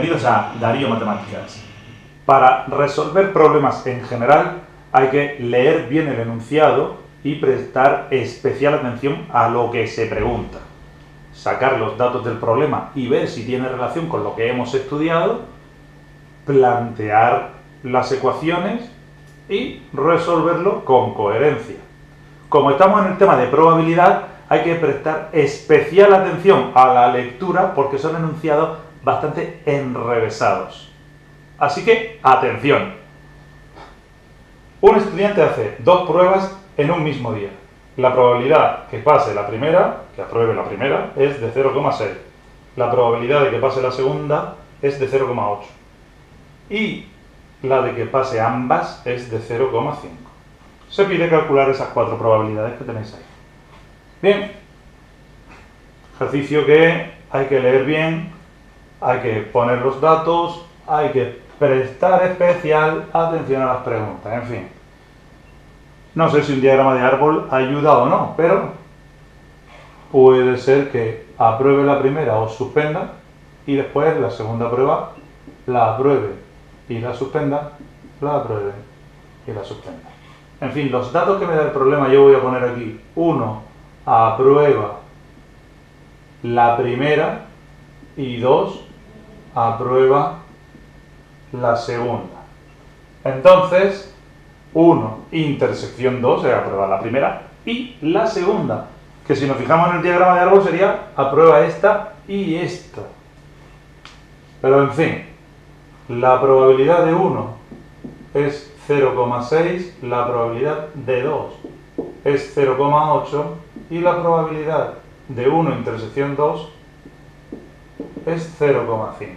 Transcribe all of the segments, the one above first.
Bienvenidos a Darío Matemáticas. Para resolver problemas en general hay que leer bien el enunciado y prestar especial atención a lo que se pregunta. Sacar los datos del problema y ver si tiene relación con lo que hemos estudiado, plantear las ecuaciones y resolverlo con coherencia. Como estamos en el tema de probabilidad, hay que prestar especial atención a la lectura porque son enunciados bastante enrevesados. Así que, atención. Un estudiante hace 2 pruebas en un mismo día. La probabilidad que pase la primera, que apruebe la primera, es de 0,6. La probabilidad de que pase la segunda es de 0,8. Y la de que pase ambas es de 0,5. Se pide calcular esas 4 probabilidades que tenéis ahí. Bien. Ejercicio que hay que leer bien, hay que poner los datos, hay que prestar especial atención a las preguntas, en fin. No sé si un diagrama de árbol ayuda o no, pero puede ser que apruebe la primera o suspenda y después la segunda prueba la apruebe y la suspenda, la apruebe y la suspenda. En fin, los datos que me da el problema yo voy a poner aquí. 1 aprueba la primera y 2 aprueba la segunda. Entonces, 1 intersección 2 es aprueba la primera y la segunda, que si nos fijamos en el diagrama de árbol sería aprueba esta y esta. Pero en fin, la probabilidad de 1 es 0,6, la probabilidad de 2 es 0,8 y la probabilidad de 1 intersección 2 es 0,5.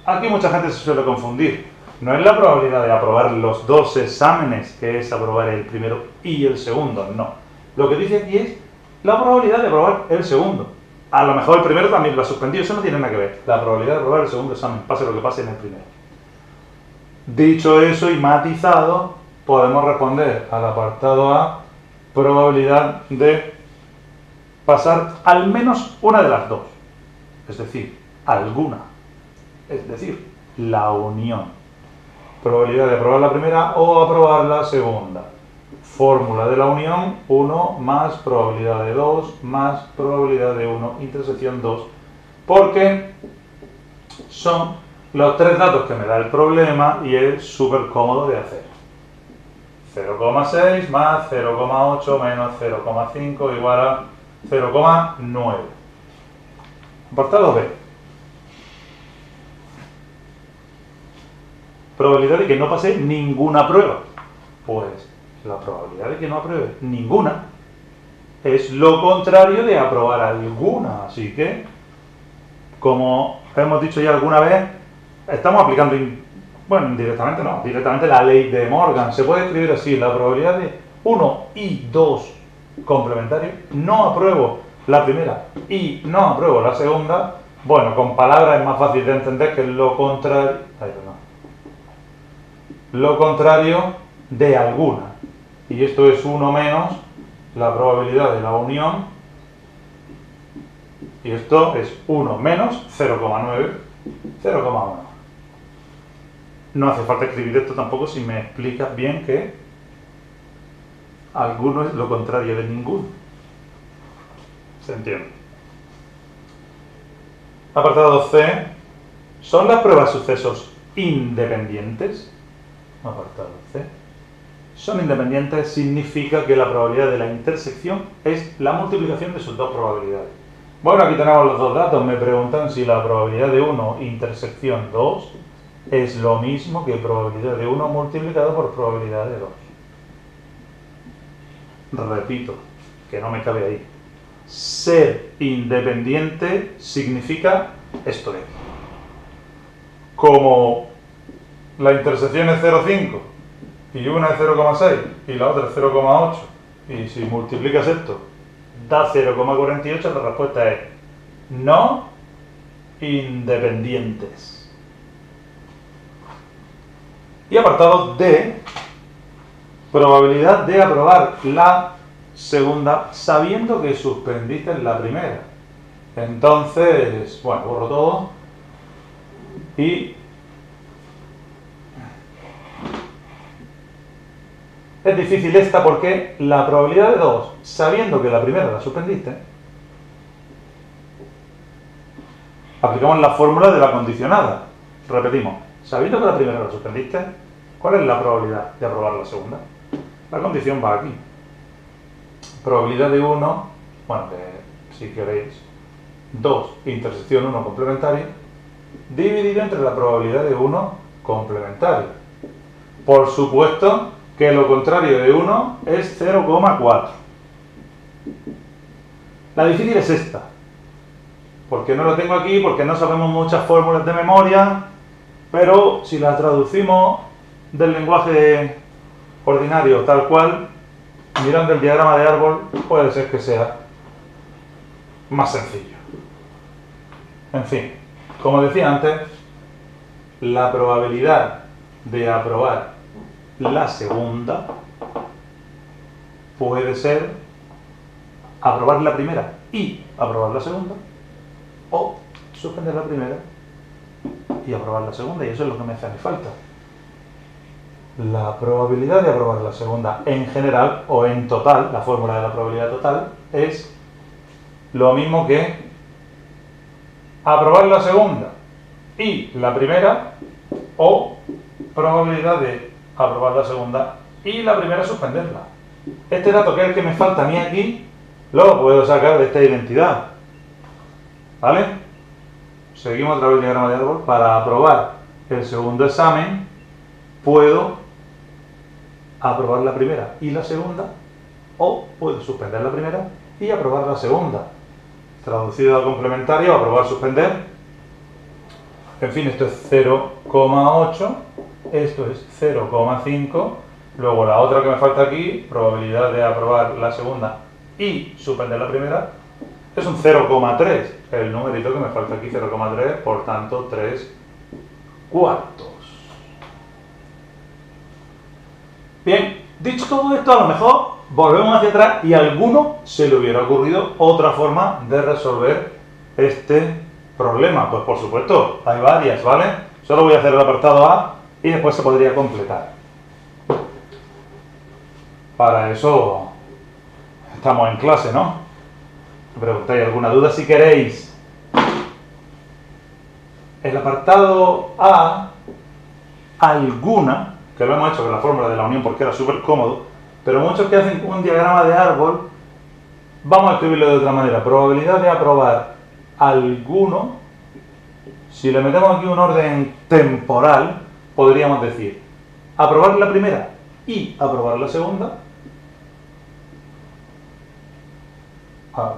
Aquí mucha gente se suele confundir. No es la probabilidad de aprobar los 2 exámenes, que es aprobar el primero y el segundo, no. Lo que dice aquí es la probabilidad de aprobar el segundo. A lo mejor el primero también lo ha suspendido, eso no tiene nada que ver. La probabilidad de aprobar el segundo examen, pase lo que pase en el primero. Dicho eso y matizado, podemos responder al apartado A, probabilidad de pasar al menos una de las dos. Es decir, alguna. Es decir, la unión. Probabilidad de aprobar la primera o aprobar la segunda. Fórmula de la unión, 1 más probabilidad de 2 más probabilidad de 1 intersección 2. Porque son los 3 datos que me da el problema y es súper cómodo de hacer. 0,6 más 0,8 menos 0,5 igual a 0,9. Apartado B. Probabilidad de que no pase ninguna prueba. Pues la probabilidad de que no apruebe ninguna es lo contrario de aprobar alguna. Así que, como hemos dicho ya alguna vez, estamos aplicando, bueno, directamente no, directamente la ley de Morgan. Se puede escribir así: la probabilidad de 1 y 2 complementarios, no apruebo la primera y no apruebo la segunda. Bueno, con palabras es más fácil de entender que lo contrario. Lo contrario de alguna. Y esto es 1 menos la probabilidad de la unión. Y esto es 1 menos 0,9, 0,1. No hace falta escribir esto tampoco si me explicas bien que alguno es lo contrario de ninguno. ¿Se entiende? Apartado C. ¿Son las pruebas sucesos independientes? Apartado C. Son independientes significa que la probabilidad de la intersección es la multiplicación de sus 2 probabilidades. Bueno, aquí tenemos los 2 datos. Me preguntan si la probabilidad de 1 intersección 2 es lo mismo que probabilidad de 1 multiplicado por probabilidad de 2. Repito, que no me cabe ahí. Ser independiente significa esto de aquí. Como la intersección es 0,5 y una es 0,6 y la otra es 0,8 y si multiplicas esto da 0,48, la respuesta es no independientes. Y apartado D, probabilidad de aprobar la segunda sabiendo que suspendiste la primera. Entonces, bueno, borro todo Y es difícil esta porque la probabilidad de 2, sabiendo que la primera la suspendiste, aplicamos la fórmula de la condicionada. Repetimos, sabiendo que la primera la suspendiste, ¿cuál es la probabilidad de aprobar la segunda? La condición va aquí. Probabilidad de 1, bueno, si queréis, 2 intersección 1 complementario, dividido entre la probabilidad de 1 complementario. Por supuesto que lo contrario de 1 es 0,4. La difícil es esta, porque no lo tengo aquí, porque no sabemos muchas fórmulas de memoria, pero si la traducimos del lenguaje ordinario tal cual, mirando el diagrama de árbol, puede ser que sea más sencillo. En fin, como decía antes, la probabilidad de aprobar la segunda puede ser aprobar la primera y aprobar la segunda, o suspender la primera y aprobar la segunda, y eso es lo que me hace falta. La probabilidad de aprobar la segunda en general o en total, la fórmula de la probabilidad total, es lo mismo que aprobar la segunda y la primera, o probabilidad de aprobar la segunda y la primera suspenderla. Este dato, que es el que me falta a mí aquí, lo puedo sacar de esta identidad. ¿Vale? Seguimos otra vez el diagrama de árbol. Para aprobar el segundo examen, puedo aprobar la primera y la segunda, o puedo suspender la primera y aprobar la segunda. Traducido al complementario, aprobar, suspender. En fin, esto es 0,8, esto es 0,5. Luego la otra que me falta aquí, probabilidad de aprobar la segunda y suspender la primera, es un 0,3. El numerito que me falta aquí, 0,3, por tanto 3 cuartos. Bien, dicho todo esto, a lo mejor volvemos hacia atrás y a alguno se le hubiera ocurrido otra forma de resolver este problema. Pues por supuesto, hay varias, ¿vale? Solo voy a hacer el apartado A y después se podría completar. Para eso estamos en clase, ¿no? Me preguntáis alguna duda si queréis. El apartado A, alguna, que lo hemos hecho con la fórmula de la unión porque era súper cómodo, pero muchos que hacen un diagrama de árbol, vamos a escribirlo de otra manera. Probabilidad de aprobar alguno, si le metemos aquí un orden temporal, podríamos decir aprobar la primera y aprobar la segunda.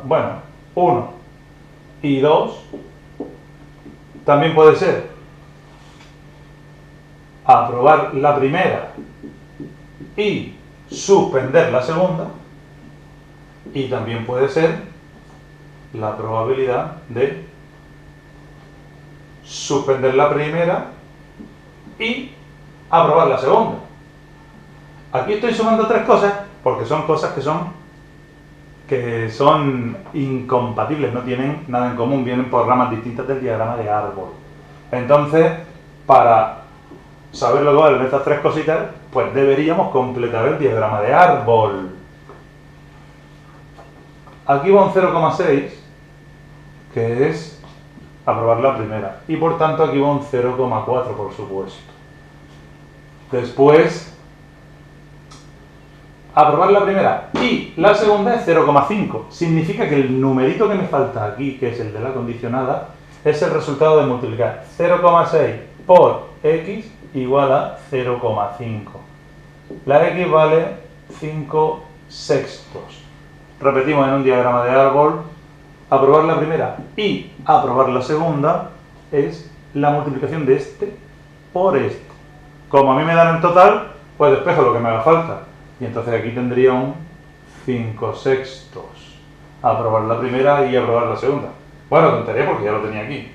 Bueno, 1 y 2. También puede ser aprobar la primera y suspender la segunda, y también puede ser la probabilidad de suspender la primera y aprobar la segunda. Aquí estoy sumando tres cosas porque son cosas que son incompatibles, no tienen nada en común, vienen por ramas distintas del diagrama de árbol. Entonces, para saber lo que valen estas tres cositas, pues deberíamos completar el diagrama de árbol. Aquí va un 0,6, que es aprobar la primera, y por tanto aquí va un 0,4, por supuesto. Después, aprobar la primera y la segunda es 0,5. Significa que el numerito que me falta aquí, que es el de la condicionada, es el resultado de multiplicar 0,6 por x igual a 0,5. La x vale 5 sextos. Repetimos en un diagrama de árbol, aprobar la primera y aprobar la segunda es la multiplicación de este por este. Como a mí me dan el total, pues despejo lo que me haga falta. Y entonces aquí tendría un 5 sextos. Aprobar la primera y aprobar la segunda. Bueno, tontería porque ya lo tenía aquí.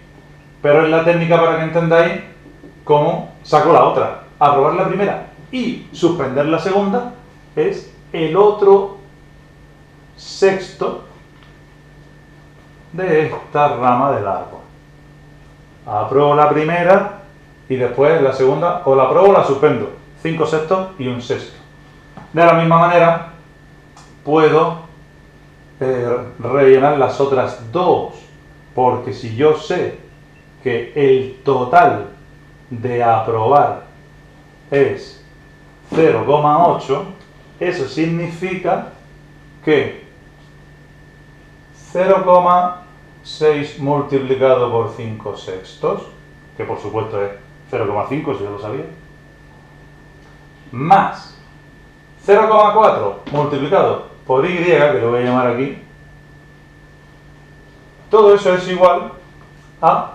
Pero es la técnica para que entendáis cómo saco la otra. Aprobar la primera y suspender la segunda es el otro sexto de esta rama del árbol. apruebo la primera y después la segunda, o la apruebo o la suspendo. 5 sextos y un sexto. De la misma manera, puedo rellenar las otras dos, porque si yo sé que el total de aprobar es 0,8, eso significa que 0,6 multiplicado por 5 sextos, que por supuesto es 0,5, si yo lo sabía, más 0,4 multiplicado por y, que lo voy a llamar aquí, todo eso es igual a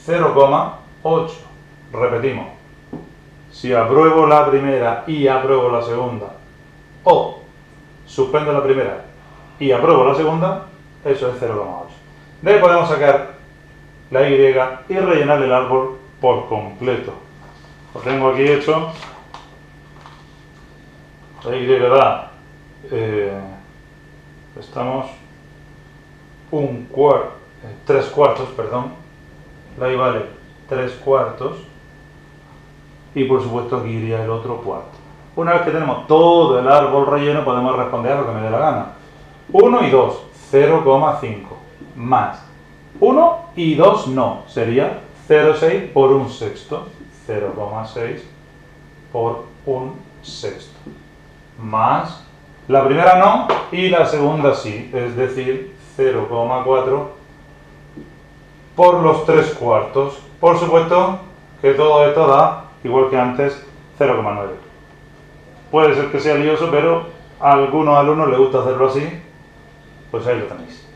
0,8. Repetimos, si apruebo la primera y apruebo la segunda, o suspendo la primera y apruebo la segunda, eso es 0,8. De ahí podemos sacar la y y rellenar el árbol por completo. Lo tengo aquí hecho. La y da, estamos 3 cuartos, perdón. La y vale 3 cuartos. Y por supuesto aquí iría el otro cuarto. Una vez que tenemos todo el árbol relleno, podemos responder a lo que me dé la gana. 1 y 2, 0,5. Más 1 y 2 no, sería 0,6 por un sexto. 0,6 por un sexto. Más la primera no y la segunda sí, es decir, 0,4 por los 3 cuartos. Por supuesto que todo esto da, igual que antes, 0,9. Puede ser que sea lioso, pero a algunos alumnos les gusta hacerlo así, pues ahí lo tenéis.